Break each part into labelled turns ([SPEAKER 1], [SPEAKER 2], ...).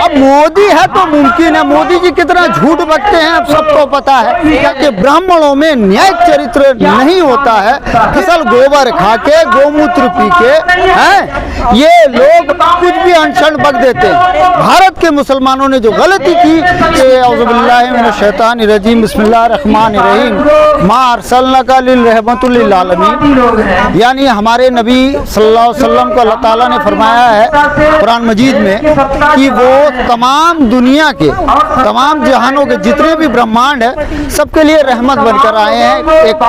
[SPEAKER 1] अब मोदी है तो मुमकिन है, मोदी जी कितना झूठ बकते हैं अब सबको पता है कि ब्राह्मणों में न्यायिक चरित्र नहीं होता है। फसल गोबर खा के गोमूत्र पी के हैं ये लोग कुछ भी अनशन बक देते हैं। भारत के मुसलमानों ने जो गलती की कि औज़ुबिल्लाहि मिनश शैतानिर रजीम बिस्मिल्लाहिर्रहमानिर्रहीम मा अरसलनाका लिर्रहमतुल लिल आलमीन, यानी हमारे नबी सल्लल्लाहु अलैहि वसल्लम को अल्लाह ताला ने फरमाया है कुरान मजीद में कि वो तमाम दुनिया के तमाम जहानों के जितने भी ब्रह्मांड है सबके लिए रहमत बनकर आए हैं, एक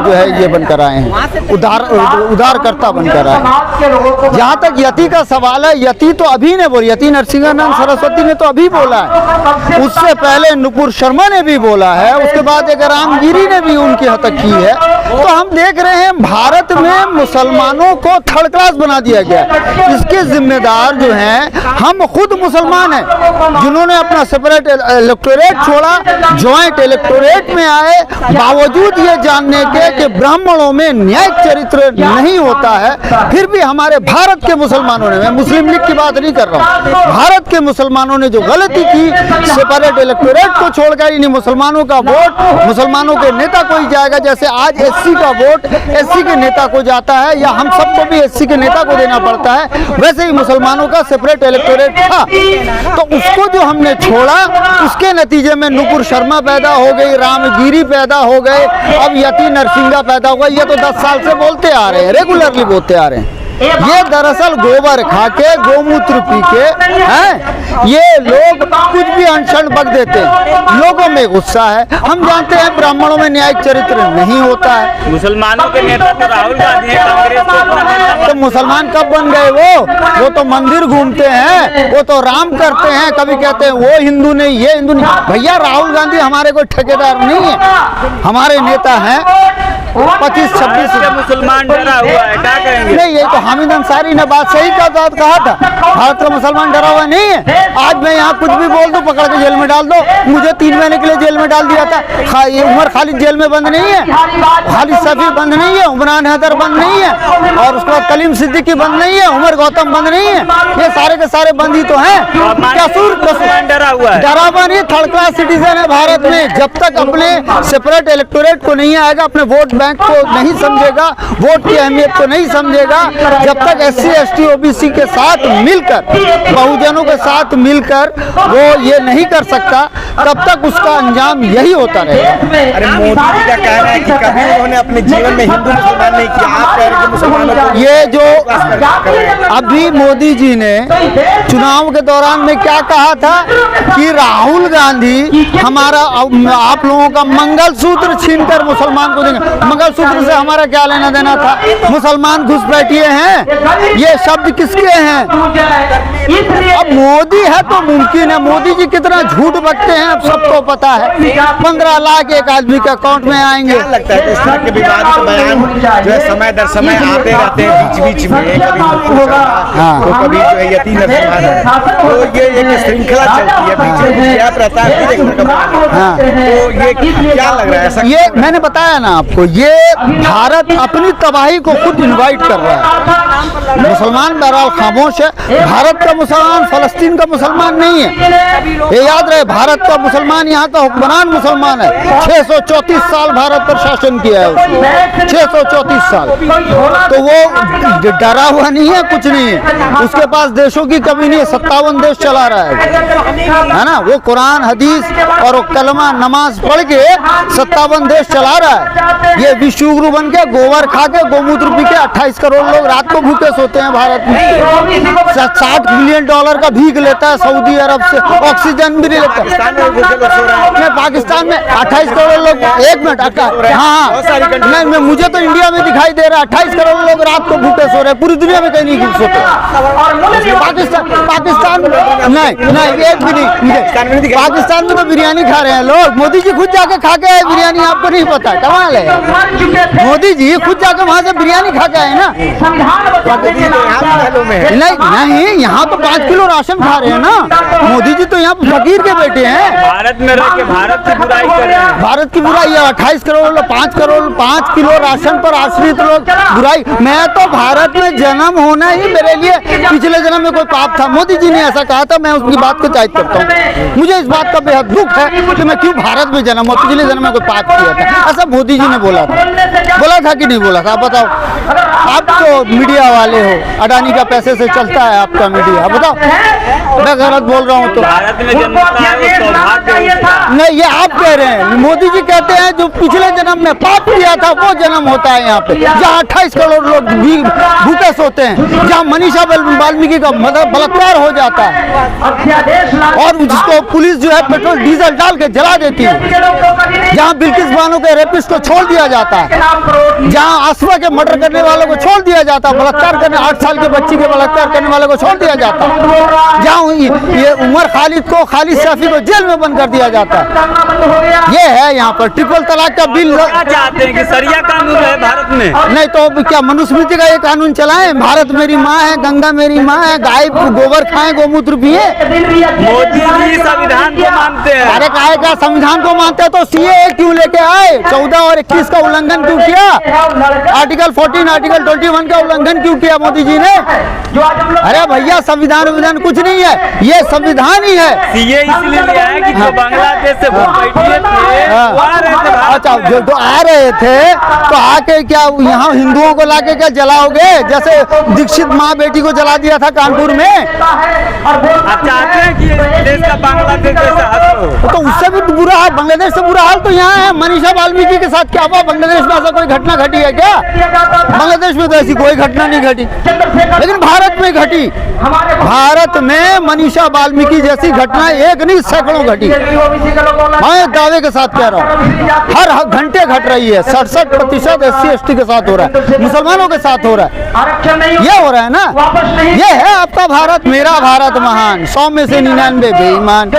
[SPEAKER 1] जो है ये बनकर आए हैं, उदारकर्ता बनकर आए हैं। जहाँ तक यति का सवाल है, यति तो अभी ने बोली, यति नरसिंहानंद सरस्वती ने तो अभी बोला है, उससे पहले नुपुर शर्मा ने भी बोला है, उसके बाद एक रामगिरी ने भी उनकी हतक की है। तो हम देख रहे हैं भारत में मुसलमानों को थर्ड क्लास बना दिया गया। इसके जिम्मेदार जो हैं हम खुद मुसलमान हैं जिन्होंने अपना सेपरेट इलेक्टोरेट छोड़ा, जॉइंट इलेक्टोरेट में आए, बावजूद ये जानने के कि ब्राह्मणों में न्यायिक चरित्र नहीं होता है, फिर भी हमारे भारत के मुसलमानों ने, मैं मुस्लिम लीग की बात नहीं कर रहा हूँ, भारत के मुसलमानों ने जो गलती की सेपरेट इलेक्टोरेट को छोड़कर इन्हीं मुसलमानों का वोट मुसलमानों के नेता को ही जाएगा। जैसे आज एससी का वोट एससी के नेता को जाता है या हम सबको भी एससी के नेता को देना पड़ता है, वैसे ही मुसलमानों का सेपरेट इलेक्टोरेट था। तो उसको जो हमने छोड़ा उसके नतीजे में नुपुर शर्मा पैदा हो गई, रामगिरी पैदा हो गए, अब यति नरसिंहा पैदा हुआ। ये तो 10 साल से बोलते आ रहे हैं, रेगुलरली बोलते आ रहे हैं। ये दरअसल गोबर खा के गोमूत्र पी के हैं ये लोग कुछ भी अनशन बक देते हैं, लोगों में गुस्सा है। हम जानते हैं ब्राह्मणों में न्यायिक चरित्र नहीं होता है।
[SPEAKER 2] मुसलमानों के नेता तो राहुल गांधी है, कांग्रेस
[SPEAKER 1] तो मुसलमान कब बन गए? वो तो मंदिर घूमते हैं, वो तो राम करते हैं, कभी कहते हैं वो हिंदू नहीं ये हिंदू नहीं। भैया राहुल गांधी हमारे कोई ठेकेदार नहीं है, हमारे नेता हैं 25-26
[SPEAKER 2] मुसलमान डरा हुआ है, क्या कहेंगे?
[SPEAKER 1] नहीं, ये तो हामिद अंसारी ने बात सही कहा था, भारत का मुसलमान डरा हुआ नहीं है। आज मैं यहाँ कुछ भी बोल दूं पकड़ के जेल में डाल दो, मुझे 3 महीने के लिए जेल में डाल दिया था। उमर खालिद जेल में बंद नहीं है, खालिद सफी बंद नहीं है, उमरान हैदर बंद नहीं है, और उसके बाद कलीम सिद्दीकी बंद नहीं है, उमर गौतम बंद नहीं है, ये सारे के सारे बंद ही तो हैं।
[SPEAKER 2] डरा हुआ है,
[SPEAKER 1] डरा हुआ नहीं, थर्ड क्लास सिटीजन है भारत में। जब तक अपने सेपरेट इलेक्टोरेट को नहीं आएगा, अपने वोट बैंक को नहीं समझेगा, वोट की अहमियत को नहीं समझेगा, जब तक एससी एसटी ओबीसी के साथ मिलकर, बहुजनों के साथ मिलकर वो ये नहीं कर सकता, तब तक उसका अंजाम यही होता रहेगा।
[SPEAKER 2] अरे मोदी जी का कहना है कि कभी उन्होंने अपने जीवन में हिंदू मुसलमान नहीं किया, आप कह रहे हैं कि मुसलमानों को
[SPEAKER 1] ये जो अभी मोदी जी ने चुनाव के दौरान में क्या कहा था कि राहुल गांधी हमारा आप लोगों का मंगलसूत्र छीनकर मुसलमान को देंगे। मंगलसूत्र से हमारा क्या लेना देना था? मुसलमान घुसपैठिए हैं, ये शब्द किसके हैं? अब मोदी है तो मुमकिन है, मोदी जी कितना झूठ बकते हैं अब सबको पता है। 15 लाख एक आदमी के अकाउंट में आएंगे।
[SPEAKER 2] क्या लगता है इस तरह के विवादित बयान जो है समय दर समय आते रहते हैं बीच में, कभी कभी जो है यति नरसिंहा, तो ये एक श्रृंखला चलती है, बीच में गैप रहता है, तो ये क्या लग रहा है ऐसा?
[SPEAKER 1] ये मैंने बताया ना आपको, ये भारत अपनी तबाही को खुद इनवाइट कर रहा है। मुसलमान बहरहाल खामोश है, भारत का मुसलमान फलस्तीन का मुसलमान नहीं है। ये याद रहे, भारत का मुसलमान यहाँ का हुक्मरान मुसलमान है। 634 साल भारत पर शासन किया है उसने, 634 साल। तो वो डरा हुआ नहीं है, कुछ नहीं है, उसके पास देशों की कमी नहीं है, 57 देश चला रहा है ना। वो कुरान हदीस और वो कलमा नमाज पढ़ के 57 देश चला रहा है। ये विश्वगुरु बन के गोबर खा के गोमूत्र पी के 28 करोड़ लोग रात को भूखे सोते हैं भारत में। $60 बिलियन का भीख लेता है सऊदी अरब से, ऑक्सीजन भी नहीं लेता। पाकिस्तान में 28 करोड़ लोग, एक मिनट, हाँ नहीं, मुझे तो इंडिया में दिखाई दे रहा है 28 करोड़ लोग रात को भूखे सो रहे हैं, पूरी दुनिया में कहीं नहीं सोते। पाकिस्तान नहीं, एक भी नहीं। पाकिस्तान में तो बिरयानी खा रहे हैं लोग, मोदी जी खुद जाके खा के आए बिरयानी, आपको नहीं पता? कमाल है, मोदी जी खुद जाके वहाँ से बिरयानी खा के आए ना। नहीं, यहाँ तो 5 किलो राशन खा रहे हैं ना, मोदी जी तो यहाँ फकीर के बेटे हैं।
[SPEAKER 2] भारत में रह के भारत की बुराई कर रहे हैं,
[SPEAKER 1] भारत की बुराई है। 28 करोड़ 5 किलो राशन पर आश्रित लोग बुराई। मैं तो भारत में जन्म होना ही मेरे लिए पिछले जन्म में कोई पाप था। मोदी जी ने ऐसा कहा था, मैं उसकी बात को जायज करता हूँ। मुझे इस बात का बेहद दुख है कि मैं क्यों भारत में जन्म हुआ, पिछले जन्म में कोई पाप किया था। ऐसा मोदी जी ने बोला था कि नहीं बोला था? आप बताओ, आप तो मीडिया वाले हो, अडानी का पैसे से चलता है आपका मीडिया, बताओ मैं गलत बोल रहा हूँ तो?
[SPEAKER 3] भारत में जन्म है वो सौभाग्य होता।
[SPEAKER 1] नहीं, ये आप कह रहे हैं। मोदी जी कहते हैं जो पिछले जन्म में पाप किया था वो जन्म होता है यहाँ पे, जहाँ 28 करोड़ लोग भूखे सोते हैं, जहाँ मनीषा वाल्मीकि का बलात्कार हो जाता है और जिसको पुलिस जो है पेट्रोल डीजल डाल के जला देती है, जहाँ बिल्किस बानो के रेपिस्ट को छोड़ दिया जाता है, जहाँ आसवा के मर्डर करने वालों को छोड़ दिया जाता है, बलात्कार करने 8 साल के बच्ची के बलात्कार करने वाले को छोड़ दिया जाता है, जहाँ ये उमर खालिद सैफी को जेल में बंद कर दिया जाता है। ये है यहाँ पर ट्रिपल तलाक का बिल।
[SPEAKER 3] क्या चाहते हैं कि सरिया कानून है भारत में?
[SPEAKER 1] नहीं तो क्या मनुस्मृति का ये कानून चलाएं? भारत मेरी माँ है, गंगा मेरी माँ है, गाय गोबर खाएं, गोमूत्र पिए।
[SPEAKER 3] मोदी जी संविधान को मानते हैं।
[SPEAKER 1] अरे काहे का संविधान को मानते हैं तो सीए क्यों लेके आए? 14 और 21 का उल्लंघन क्यों किया? आर्टिकल 14, आर्टिकल 21 का उल्लंघन क्यों किया मोदी जी ने? अरे भैया संविधान कुछ नहीं है, ये संविधान ही है।
[SPEAKER 3] सीए इसलिए लिया है कि जो बांग्लादेश से वो बैठिए थे वो आ रहे थे।
[SPEAKER 1] अच्छा, जो आ रहे थे तो आके क्या यहाँ हिंदुओं को लाके क्या जलाओगे? जैसे दीक्षित माँ बेटी को जला दिया था कानपुर में।
[SPEAKER 3] आप चाहते हैं कि देश का बांग्लादेश जैसा हाल हो?
[SPEAKER 1] तो उससे भी बुरा हाल, बांग्लादेश से बुरा हाल तो यहाँ है। मनीषा वाल्मीकि के साथ क्या हुआ? बांग्लादेश में ऐसा कोई घटना घटी है क्या? बांग्लादेश में तो ऐसी कोई घटना नहीं घटी, लेकिन भारत में घटी। भारत में मनीषा वाल्मीकि जैसी घटना एक नहीं सैकड़ों घटी। मैं दावे के साथ कह रहा हूँ, हर घंटे घट रही है। 67% SC/ST के साथ हो रहा है, मुसलमानों के साथ हो रहा है, ये हो रहा है ना। ये है आपका भारत, मेरा भारत महान, 100 में से 99 बेईमान।